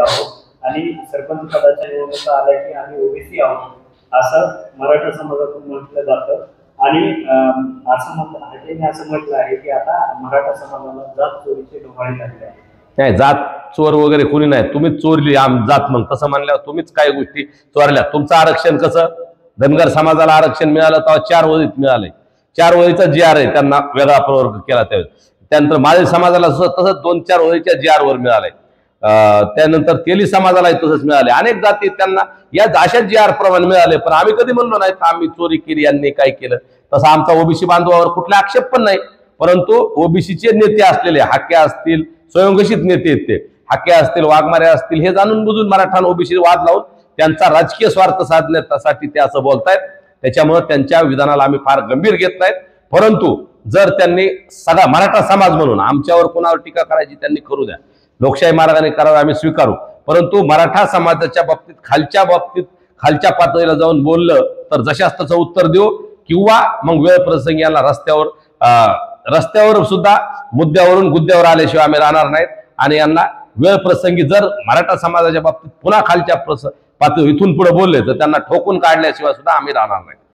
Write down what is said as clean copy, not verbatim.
आहोत आणि सरपंच पदाच्या निवडणुका आल्या की आम्ही ओबीसी आहोत असं मराठा समाजातून म्हटलं जातं। आणि असं म्हटलं आहे की आता मराठा समाजाला जात चोरीचे डोहाळे लागले आहे। नाही, जात चोर वगैरे कोणी नाही, तुम्हीच चोरली जात। मग तसं म्हणल्यावर तुम्हीच काही गोष्टी चोरल्या। तुमचं आरक्षण कसं धनगर समाजाला आरक्षण मिळालं तेव्हा 4 वळीत मिळाले, 4 वळीचा GR आहे, त्यांना वेगळा प्रवर्ग केला त्यानंतर माळी समाजाला तसंच 2-4 वळीच्या GR वर मिळाले, त्यानंतर तेली समाजाला तसंच मिळाले। अनेक जाती त्यांना या अशाच GR प्रमाणे मिळाले। पण आम्ही कधी म्हणलो नाही आम्ही चोरी केली, यांनी काय केलं, तसा आमचा ओबीसी बांधवावर कुठला आक्षेप पण नाही। परंतु ओबीसीचे नेते असलेले हाके असतील, स्वयंघोषित नेते आहेत ते हाके असतील, वाघमारे असतील, हे जाणून बुजून मराठा ओबीसी वाद लावून त्यांचा राजकीय स्वार्थ साधण्यासाठी ते असं बोलतायत। त्याच्यामुळे त्यांच्या विधानाला आम्ही फार गंभीर घेत नाहीत। परंतु जर त्यांनी सगळा मराठा समाज म्हणून आमच्यावर कोणावर टीका करायची त्यांनी करू द्या, लोकशाही मार्गाने करावे, आम्ही स्वीकारू। परंतु मराठा समाजाच्या बाबतीत खालच्या पातळीला जाऊन बोललं तर जशास तसं उत्तर देऊ, किंवा मग वेळ प्रसंगी यांना रस्त्यावर सुद्धा मुद्द्यावरून गुद्द्यावर आल्याशिवाय आम्ही राहणार नाहीत। आणि यांना वेळ प्रसंगी जर मराठा समाजाच्या बाबतीत पुन्हा खालच्या पातळी इथून पुढे बोलले तर त्यांना ठोकून काढल्याशिवाय सुद्धा आम्ही राहणार नाही।